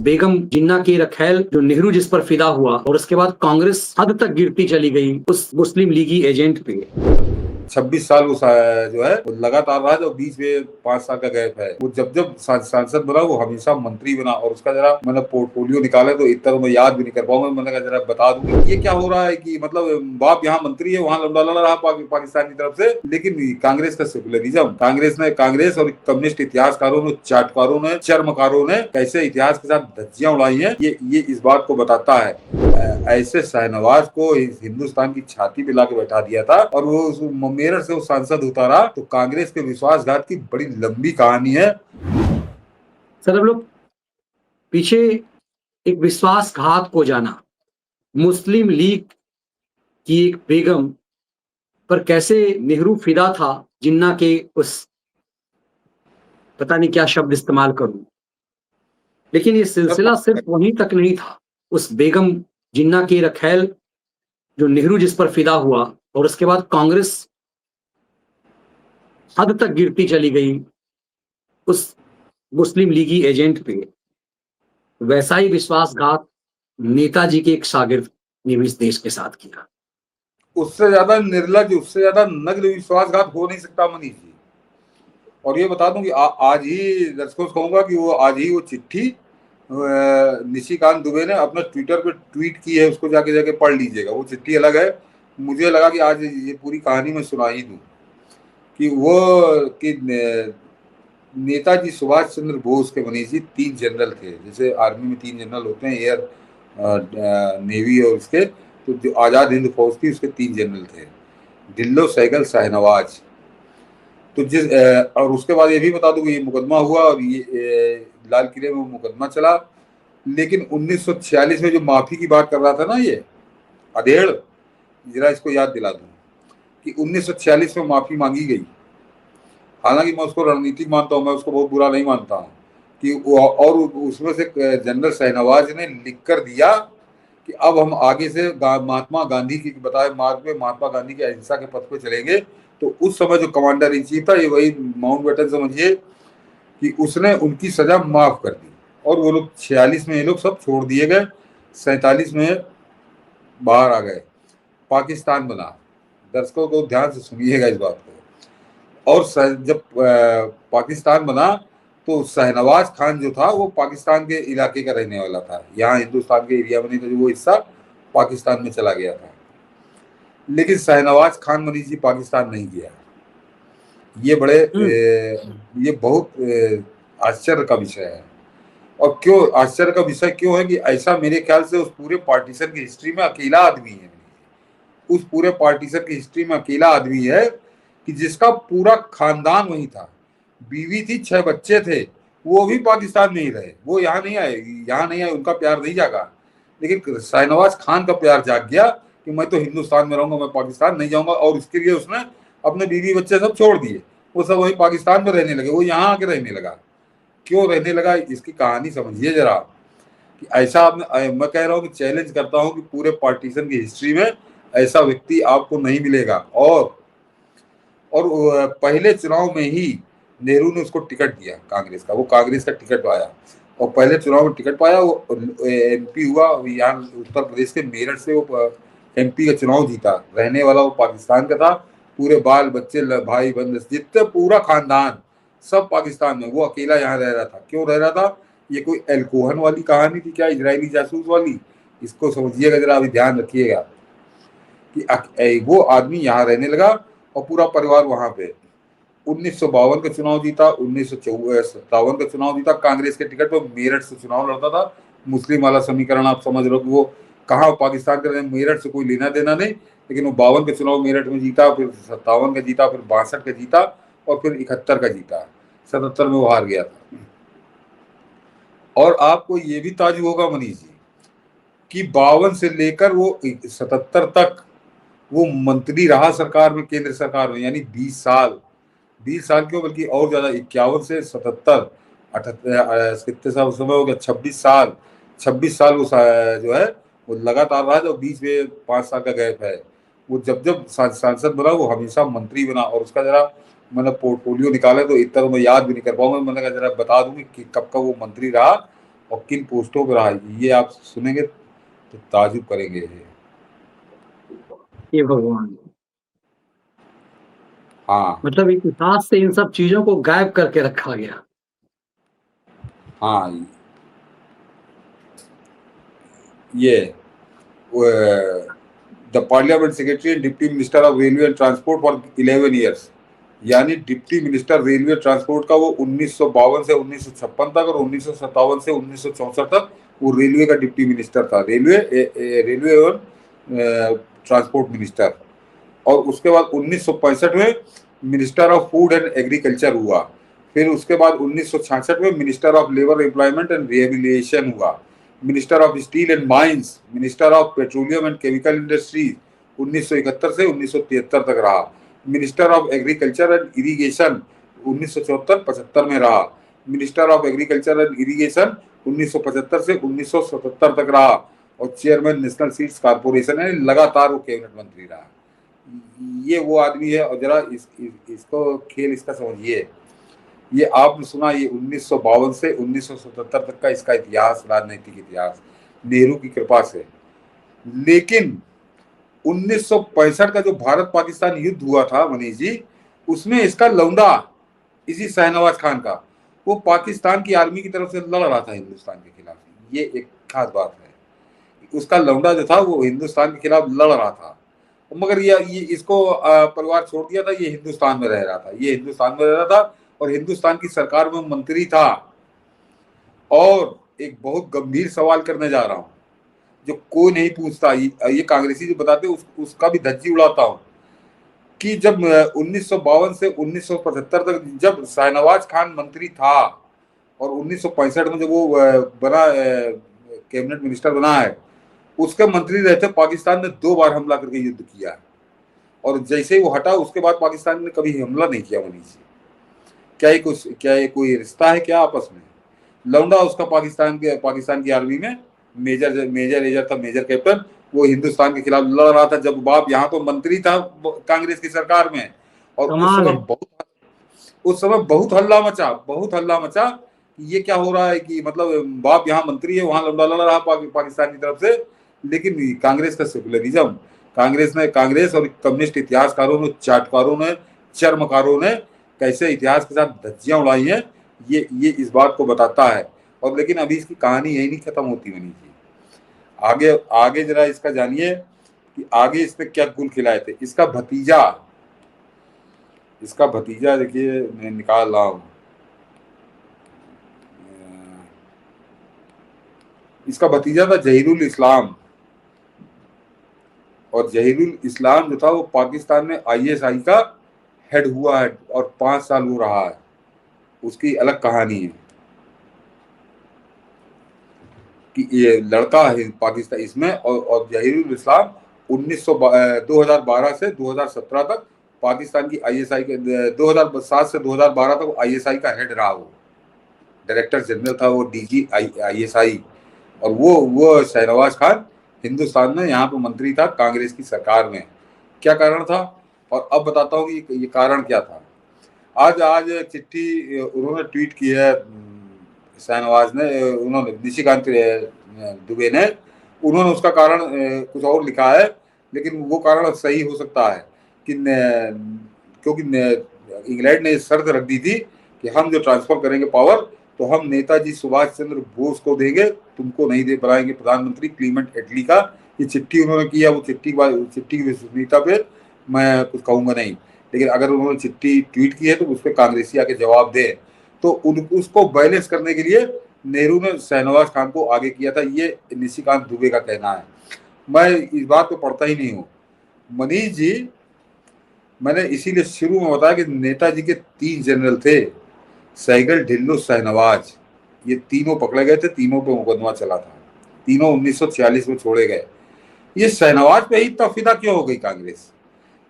बेगम जिन्ना की रखैल जो नेहरू जिस पर फिदा हुआ और उसके बाद कांग्रेस हद तक गिरती चली गई उस मुस्लिम लीगी एजेंट पे। 26 साल वो जो है वो लगातार रहा, जो बीच में 5 साल का गैप है। वो जब जब सांसद बना वो हमेशा मंत्री बना, और उसका जरा मैंने पोर्टफोलियो निकाले तो इतना तो मैं याद भी नहीं कर पाऊंगा। मैंने कहा जरा बता दूं ये क्या हो रहा है कि मतलब बाप यहाँ मंत्री है, वहाँ लौंडा लड़ रहा पाकिस्तान की तरफ से। लेकिन कांग्रेस का सेकुलरिज्म, कांग्रेस और कम्युनिस्ट इतिहासकारों ने, चाटकारों ने, चर्मकारों ने कैसे इतिहास के साथ धज्जियां उड़ाई हैं, ये इस बात को बताता है। ऐसे शाहनवाज को हिंदुस्तान की छाती पे लाके बैठा दिया था, और वो मेरठ से वो सांसद उतारा। तो कांग्रेस के विश्वासघात की बड़ी लंबी कहानी है। सर, हम लोग पीछे एक विश्वासघात को जाना, मुस्लिम लीग की एक बेगम पर कैसे नेहरू फिदा था, जिन्ना के उस पता नहीं क्या शब्द इस्तेमाल करूं, लेकिन ये सिलसिला सिर्फ वहीं तक नहीं था। उस बेगम जिन्ना की रखैल जो नेहरू जिस पर फिदा हुआ और उसके बाद कांग्रेस हद तक गिरती चली गई उस मुस्लिम लीगी एजेंट पे। वैसा ही विश्वासघात नेताजी के एक शागिर्द ने भी इस देश के साथ किया। उससे ज्यादा निर्लज, उससे ज्यादा नग्न विश्वासघात हो नहीं सकता मनीष जी। और ये बता दूं कि आज ही दर्शकों से कहूंगा कि वो आज ही वो चिट्ठी निशिकांत दुबे ने अपने ट्विटर पे ट्वीट की है, उसको जाके पढ़ लीजिएगा। वो चिट्ठी अलग है। मुझे लगा कि आज ये पूरी कहानी मैं सुना ही दूं कि नेताजी सुभाष चंद्र बोस के मनीष जी 3 जनरल थे। जैसे आर्मी में 3 जनरल होते हैं, एयर, नेवी और उसके, तो जो आजाद हिंद फौज थी उसके 3 जनरल थे, ढिल्लो, सहगल, शाहनवाज। तो और उसके बाद ये भी बता दूं कि ये मुकदमा हुआ, और ये लाल किले में मुकदमा चला। लेकिन 1946 में जो माफी की बात कर रहा था ना ये अधेड़, जरा इसको याद दिला दूं कि 1946 में माफी मांगी गई। हालांकि मैं उसको रणनीतिक मानता हूं, मैं उसको बहुत बुरा नहीं मानता हूं कि और उसमें से जनरल शाहनवाज ने लिख कर दिया कि अब हम आगे से महात्मा गांधी की बताए मार्ग पे, महात्मा गांधी के अहिंसा के पथ पे चलेंगे। तो उस समय जो कमांडर इन चीफ था, ये वही माउंटबेटन समझिए, कि उसने उनकी सजा माफ कर दी, और वो लोग 46 में ये लोग सब छोड़ दिए गए, 47 में बाहर आ गए, पाकिस्तान बना। दर्शकों को ध्यान से सुनिएगा इस बात को। और जब पाकिस्तान बना तो शाहनवाज खान जो था वो पाकिस्तान के इलाके का रहने वाला था, यहाँ हिंदुस्तान के एरिया में नहीं था, वो हिस्सा पाकिस्तान में चला गया था। लेकिन शाहनवाज खान मनीष जी पाकिस्तान नहीं गया। ये बहुत आश्चर्य का विषय है। और क्यों आश्चर्य का विषय क्यों है कि ऐसा मेरे ख्याल से उस पूरे पार्टीशन की हिस्ट्री में अकेला आदमी है, उस पूरे पार्टीशन की हिस्ट्री में अकेला आदमी है कि जिसका पूरा खानदान वही था, बीवी थी, 6 बच्चे थे, वो भी पाकिस्तान में ही रहे, वो यहाँ नहीं आए, उनका प्यार नहीं जागा। लेकिन शाहनवाज खान का प्यार जाग गया कि मैं तो हिंदुस्तान में रहूंगा, मैं पाकिस्तान नहीं जाऊंगा, और इसके लिए उसने अपने बीवी बच्चे सब छोड़ दिए, वो सब वही पाकिस्तान में रहने लगे, वो यहाँ आके रहने लगा। क्यों रहने लगा, इसकी कहानी समझिए जरा। कि ऐसा मैं कह रहा हूँ कि चैलेंज करता हूँ कि पूरे पार्टीशन की हिस्ट्री में ऐसा व्यक्ति आपको नहीं मिलेगा। और पहले चुनाव में ही नेहरू ने उसको टिकट दिया कांग्रेस का, वो कांग्रेस का टिकट पाया, और पहले चुनाव में टिकट पाया, वो एमपी हुआ। यहाँ उत्तर प्रदेश के मेरठ से वो एमपी का चुनाव जीता। रहने वाला वो पाकिस्तान का था, पूरे बाल बच्चे, भाई बंद, जितने पूरा खानदान सब पाकिस्तान में, वो अकेला यहाँ रह रहा था। क्यों रह रहा था, ये कोई एल्कोहन वाली कहानी थी क्या, इजरायली जासूस वाली? इसको समझिएगा जरा, अभी ध्यान रखिएगा कि वो आदमी यहाँ रहने लगा और पूरा परिवार वहां पे। 1952 का चुनाव जीता, 1957 का चुनाव जीता, कांग्रेस के टिकट पर मेरठ से चुनाव लड़ता था। मुस्लिम वाला समीकरण आप समझ लो कि वो कहाँ पाकिस्तान का, मेरठ से कोई लेना देना नहीं। लेकिन वो 52 का चुनाव मेरठ में जीता, फिर 57 का जीता, फिर 62 का जीता, और फिर 71 का जीता, 77 में वो हार गया था। और आपको ये भी ताजुब होगा मनीष जी कि 52 से लेकर वो 77 तक वो मंत्री रहा सरकार में, केंद्र सरकार में, यानी 20 साल क्यों बल्कि और ज्यादा, 51 से 77, 78, कितने साल समय हो गया, 26 साल वो जो है वो लगातार रहा, जो बीच में 5 साल का गैप है। वो जब जब सांसद बना वो हमेशा मंत्री बना, और उसका जरा मैंने पोर्टफोलियो निकाले तो इतना तो मैं याद भी नहीं कर पाऊंगा। मैंने कहा जरा बता दूं कि कब का वो मंत्री रहा, और किन पोस्टों पर रहा, ये आप सुनेंगे तो ताजुब करेंगे। ये भगवान, हाँ मतलब इतिहास से इन सब चीजों को गायब करके रखा गया। हाँ, ये the parliament secretary and deputy minister of railway and transport for 11 years, यानी डिप्टी मिनिस्टर रेलवे ट्रांसपोर्ट का वो 1952 से 1956 तक और 1957 से 1964 तक वो रेलवे का डिप्टी मिनिस्टर था, रेलवे एवं ट्रांसपोर्ट मिनिस्टर। और उसके बाद 1965 में minister of food and agriculture हुआ। फिर उसके बाद 1966 में minister of labour employment and rehabilitation हुआ। Minister of steel and mines, minister of petroleum and chemical industries 1971 से 1973 तक रहा। Minister of agriculture and irrigation 1974-75 में रहा। Minister of agriculture and irrigation 1975 से 1977 तक रहा। और चेयरमैन नेशनल सीड्स कारपोरेशन है, लगातार वो कैबिनेट मंत्री रहा। ये वो आदमी है। और जरा इसको खेल इसका समझिए। ये आपने सुना, ये 1952 से 1977 तक का इसका इतिहास, राजनीतिक इतिहास, नेहरू की कृपा से। लेकिन 1965 का जो भारत पाकिस्तान युद्ध हुआ था मनीष जी, उसमें इसका लौंडा, इसी शाहनवाज खान का, वो पाकिस्तान की आर्मी की तरफ से लड़ रहा था हिंदुस्तान के खिलाफ। ये एक खास बात है। उसका लौंडा जो था वो हिंदुस्तान के खिलाफ लड़ रहा था, मगर ये इसको परिवार छोड़ दिया था। ये हिंदुस्तान में रह रहा था, ये हिंदुस्तान में रह रहा था और हिंदुस्तान की सरकार में मंत्री था। और एक बहुत गंभीर सवाल करने जा रहा हूं जो कोई नहीं पूछता, ये कांग्रेसी जो बताते उसका भी धज्जी उड़ाता हूं कि जब 1952 से 1975 तक जब शाहनवाज खान मंत्री था और 1965 में जब वो बना कैबिनेट मिनिस्टर बना है, उसके मंत्री रहते पाकिस्तान ने 2 बार हमला करके युद्ध किया है। और जैसे ही वो हटा उसके बाद पाकिस्तान ने कभी हमला नहीं किया मनीष जी। क्या ये कोई रिश्ता है क्या आपस में? लौंडा उसका पाकिस्तान की आर्मी में मेजर कैप्टन, वो हिंदुस्तान के खिलाफ लड़ रहा था जब बाप यहाँ तो मंत्री था कांग्रेस की सरकार में। और कमाल है। उस समय बहुत हल्ला मचा कि ये क्या हो रहा है, कि मतलब बाप यहाँ मंत्री है, वहां लौंडा लड़ रहा पाकिस्तान की तरफ से। लेकिन कांग्रेस का सेकुलरिज्म, कांग्रेस और कम्युनिस्ट इतिहासकारों ने, चाटकारों ने, चर्मकारों ने कैसे इतिहास के साथ धज्जियां उड़ाई हैं, ये इस बात को बताता है। और लेकिन अभी इसकी कहानी यही नहीं खत्म होती मनीष जी। आगे आगे जरा इसका जानिए कि आगे इसने क्या गुल खिलाए थे। इसका भतीजा देखिए, मैं निकाल रहा हूं। इसका भतीजा था जहीरुल इस्लाम। और जहीरुल इस्लाम जो था वो पाकिस्तान में ISI का हेड हुआ है और 5 साल वो रहा है। उसकी अलग कहानी है कि ये लड़का है पाकिस्तान इसमें। और जहीरुल इस्लाम 2012 से 2017 तक पाकिस्तान की ISI के 2007 से 2012 तक ISI का हेड रहा। वो डायरेक्टर जनरल था, वो DG ISI। और वो शाहनवाज खान हिंदुस्तान में यहाँ पे मंत्री था कांग्रेस की सरकार में। क्या कारण था? और अब बताता हूँ कि ये कारण क्या था। आज चिट्ठी उन्होंने ट्वीट की है, शाहनवाज ने, उन्होंने निशिकांत दुबे ने, उन्होंने उसका कारण कुछ और लिखा है। लेकिन वो कारण सही हो सकता है कि क्योंकि इंग्लैंड ने शर्त रख दी थी कि हम जो ट्रांसफर करेंगे पावर, तो हम नेताजी सुभाष चंद्र बोस को देंगे, तुमको नहीं दे बनाएंगे प्रधानमंत्री। क्लीमेंट एटली का ये चिट्ठी उन्होंने किया। वो चिट्ठी की विश्वसनीयता पे मैं कुछ कहूंगा नहीं, लेकिन अगर उन्होंने चिट्ठी ट्वीट की है तो उस पर कांग्रेसी आके जवाब दे। तो उसको बैलेंस करने के लिए नेहरू ने शाहनवाज खान को आगे किया था, ये निशिकांत दुबे का कहना है। मैं इस बात को पढ़ता ही नहीं हूँ मनीष जी। मैंने इसीलिए शुरू में बताया कि नेताजी के 3 जनरल थे, सहगल, ढिल्लो, शाहनवाज। ये तीनों पकड़े गए थे, तीनों पे मुकदमा चला था, तीनों 1946 में छोड़े गए। ये शाहनवाज पे ही इतना फिदा क्यों हो गई कांग्रेस?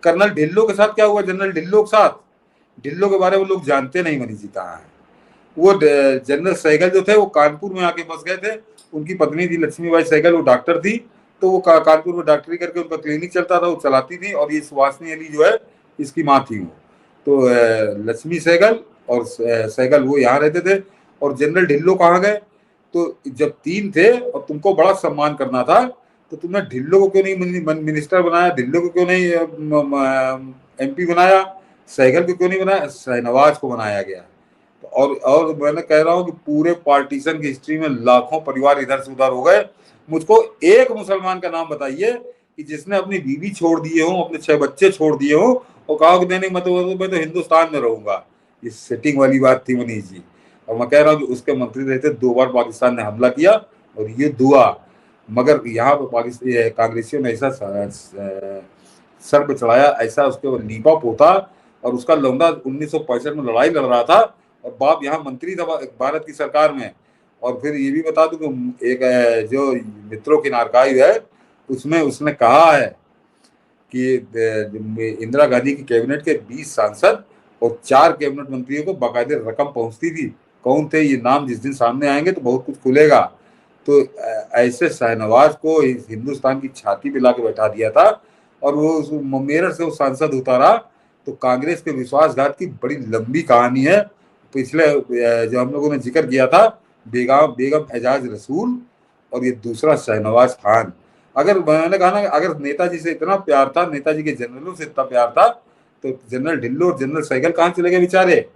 कर्नल ढिल्लो के साथ क्या हुआ? जनरल ढिल्लो के साथ, ढिल्लो के बारे में लोग जानते नहीं मनीष जी कहाँ है। वो जनरल सहगल जो थे वो कानपुर में आके बस गए थे। उनकी पत्नी थी लक्ष्मीबाई सहगल, वो डॉक्टर थी। तो वो कानपुर में डॉक्टरी करके उनका क्लिनिक चलता था, वो चलाती थी। और ये सुभाषनी अली जो है इसकी माँ थी वो। तो लक्ष्मी सहगल और सहगल वो यहाँ रहते थे। और जनरल ढिल्लो कहाँ गए? तो जब 3 थे और तुमको बड़ा सम्मान करना था तो तुमने ढिल्लो को क्यों नहीं मिनिस्टर बनाया, ढिल्लो को क्यों नहीं MP बनाया, सहगल को क्यों नहीं बनाया, शाहनवाज को बनाया गया। और मैंने कह रहा हूँ कि पूरे पार्टीशन की हिस्ट्री में लाखों परिवार इधर से उधर हो गए। मुझको एक मुसलमान का नाम बताइए कि जिसने अपनी बीवी छोड़ दिए हो, अपने 6 बच्चे छोड़ दिए हो और कहा कि नहीं मैं तो हिंदुस्तान में रहूंगा। ये सेटिंग वाली बात थी मनीष जी। और मैं कह रहा हूँ कि उसके मंत्री रहते 2 बार पाकिस्तान ने हमला किया और ये दुआ, मगर यहाँ पर पाकिस्तान कांग्रेसियों ने ऐसा सर पे चढ़ाया, ऐसा उसके ऊपर लीपा पोता। और उसका लौंडा 1965 में लड़ाई लड़ रहा था और बाप यहाँ मंत्री था भारत की सरकार में। और फिर ये भी बता दूं कि एक जो मित्रों की आर्काइव है उसमें उसने कहा है कि इंदिरा गांधी की कैबिनेट के 20 सांसद और 4 कैबिनेट मंत्रियों को बाकायदे रकम पहुंचती थी। कौन थे ये नाम, जिस दिन सामने आएंगे तो बहुत कुछ खुलेगा। तो ऐसे शाहनवाज को हिंदुस्तान की छाती पे लाके बैठा दिया था और वो मेरठ से वो सांसद उतारा। तो कांग्रेस के विश्वासघात की बड़ी लंबी कहानी है। पिछले जो हम लोगों ने जिक्र किया था बेगम एजाज रसूल और ये दूसरा शाहनवाज खान। अगर मैंने कहा ना, अगर नेताजी से इतना प्यार था, नेताजी के जनरलों से इतना प्यार था, तो जनरल ढिल्लो और जनरल सहगल कहाँ चले गए बेचारे।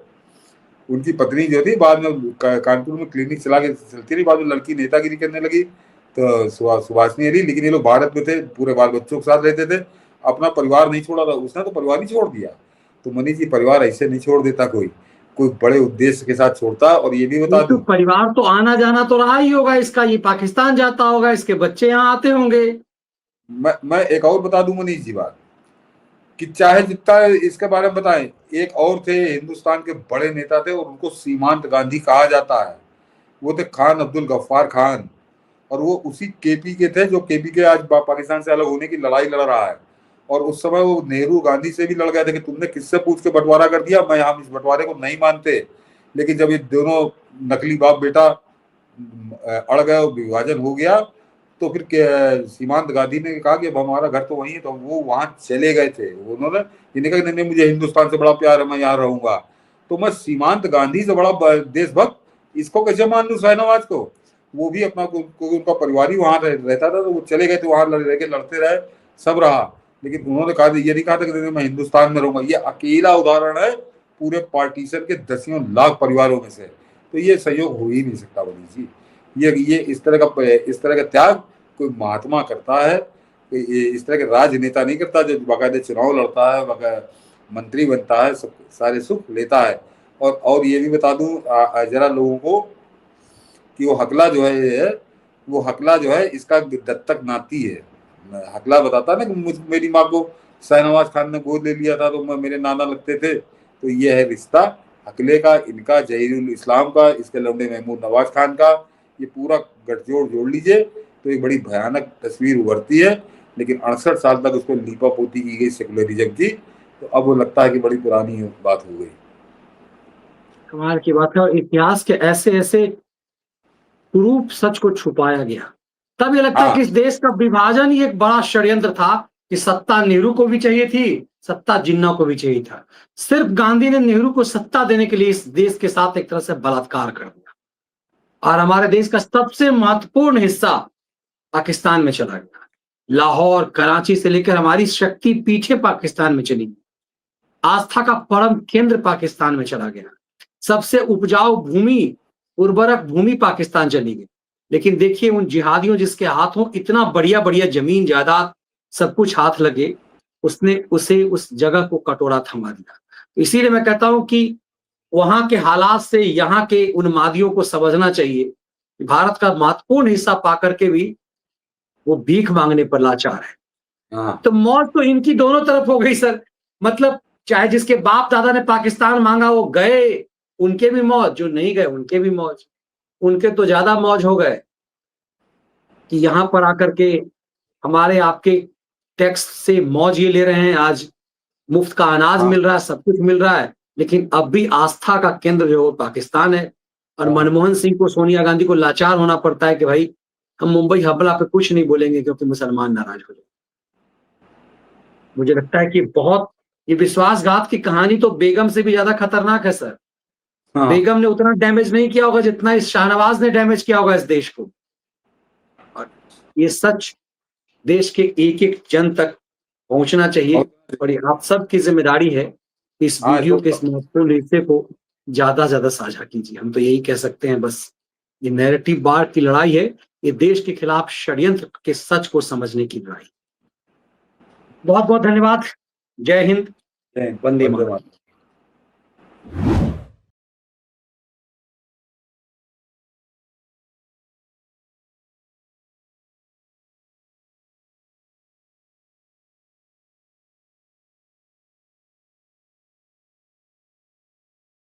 उनकी पत्नी जो थी बाद में कानपुर में क्लिनिक चला के चलती रही, बाद में लड़की नेतागिरी करने लगी तो सुभाषनी रही। लेकिन ये लोग भारत में थे, पूरे बाल बच्चों के साथ रहते थे, अपना परिवार नहीं छोड़ा था। उसने तो परिवार ही छोड़ दिया। तो मनीष जी, परिवार ऐसे नहीं छोड़ देता कोई बड़े उद्देश्य के साथ छोड़ता। और ये भी बता तो दूं, परिवार तो आना जाना तो रहा ही होगा इसका, ये पाकिस्तान जाता होगा, इसके बच्चे यहाँ आते होंगे। मैं एक और बता दूं मनीष जी बात, कि चाहे जितना इसके बारे में बताएं, एक और थे हिंदुस्तान के बड़े नेता थे और उनको सीमांत गांधी कहा जाता है। वो थे खान अब्दुल गफ्फार खान। और वो उसी केपी के थे जो केपी के आज पाकिस्तान से अलग होने की लड़ाई लड़ रहा है। और उस समय वो नेहरू गांधी से भी लड़ गए थे कि तुमने किससे पूछ के बंटवारा कर दिया, मैं हम इस बंटवारे को नहीं मानते। लेकिन जब ये दोनों नकली बाप बेटा अड़ गए, विभाजन हो गया, तो फिर सीमांत गांधी ने कहा कि अब हमारा घर तो वही है, तो वो वहां चले गए थे। उन्होंने ये कहा नहीं, मुझे हिंदुस्तान से बड़ा प्यार है, मैं यहाँ रहूंगा। तो मैं सीमांत गांधी से बड़ा देशभक्त इसको कैसे मान लूं शाहनवाज को। वो भी अपना उनका परिवार ही वहां रहता था, तो वो चले गए थे वहां, लड़ते रहे, सब रहा। लेकिन उन्होंने कहा ये नहीं कहा था कि मैं हिंदुस्तान में रहूंगा। ये अकेला उदाहरण है पूरे पार्टीशन के दसियों लाख परिवारों में से। तो ये सहयोग हो ही नहीं सकता मनीष जी। ये इस तरह का त्याग कोई महात्मा करता है, कोई इस तरह के राजनेता नहीं करता जो बाकायदे चुनाव लड़ता है, मंत्री बनता है, सब सारे सुख लेता है। और ये भी बता दूं जरा लोगों को कि वो हकला जो है, वो हकला जो है इसका दत्तक नाती है। हकला बताता ना कि मेरी माँ को शाहनवाज खान ने गोद ले लिया था तो मेरे नाना लगते थे। तो ये है रिश्ता हकले का, इनका, जहीरुल इस्लाम का, इसके लौंडे महमूद नवाज खान का। ये पूरा गठजोड़ जोड़ लीजिए तो एक बड़ी भयानक तस्वीर उभरती है। लेकिन 68 साल तक उसको लीपा पोती की गई सेकुलरिज्म की, तो अब वो लगता है कि बड़ी पुरानी बात हो गई। कमाल की बात है। और इतिहास के ऐसे ऐसे कुरूप सच को छुपाया गया। तब ये लगता है कि इस देश का विभाजन ही एक बड़ा षड्यंत्र था कि सत्ता नेहरू को भी चाहिए थी, सत्ता जिन्ना को भी चाहिए था। सिर्फ गांधी ने नेहरू को सत्ता देने के लिए इस देश के साथ एक तरह से बलात्कार कर दिया और हमारे देश का सबसे महत्वपूर्ण हिस्सा पाकिस्तान में चला गया। लाहौर, कराची से लेकर हमारी शक्ति पीछे पाकिस्तान में चली गई। आस्था का परम केंद्र पाकिस्तान में चला गया। सबसे उपजाऊ भूमि, उर्वरक भूमि पाकिस्तान चली गई। लेकिन देखिए उन जिहादियों जिसके हाथों इतना बढ़िया बढ़िया जमीन जायदाद सब कुछ हाथ लगे, उसने उसे उस जगह को कटोरा थमा दिया। इसीलिए मैं कहता हूं कि वहां के हालात से यहाँ के उन्मादियों को समझना चाहिए। भारत का महत्वपूर्ण हिस्सा पाकर के भी वो भीख मांगने पर लाचार है। तो मौत तो इनकी दोनों तरफ हो गई सर। मतलब चाहे जिसके बाप दादा ने पाकिस्तान मांगा वो गए, उनके भी मौज, जो नहीं गए उनके भी मौज। उनके तो ज्यादा मौज हो गए कि यहां पर आकर के हमारे आपके टैक्स से मौज ये ले रहे हैं। आज मुफ्त का अनाज मिल रहा है, सब कुछ मिल रहा है, लेकिन अब भी आस्था का केंद्र जो है पाकिस्तान है। और मनमोहन सिंह को, सोनिया गांधी को लाचार होना पड़ता है कि भाई हम मुंबई हमला पे कुछ नहीं बोलेंगे क्योंकि मुसलमान नाराज हो जाए। मुझे लगता है कि बहुत ये विश्वासघात की कहानी तो बेगम से भी ज्यादा खतरनाक है सर। हाँ बेगम ने उतना डैमेज नहीं किया होगा जितना इस शाहनवाज ने डैमेज किया होगा इस देश को। और ये सच देश के एक एक जन तक पहुंचना चाहिए और ये आप सबकी जिम्मेदारी है कि इस हाँ वीडियो के तो इस महत्वपूर्ण हिस्से को ज्यादा से ज्यादा साझा कीजिए। हम तो यही कह सकते हैं बस। ये नैरेटिव बार की लड़ाई है, ये देश के खिलाफ षड्यंत्र के सच को समझने की लड़ाई। बहुत बहुत धन्यवाद। जय हिंद, जय हिंद, वंदे वंदे मातरम। मातरम।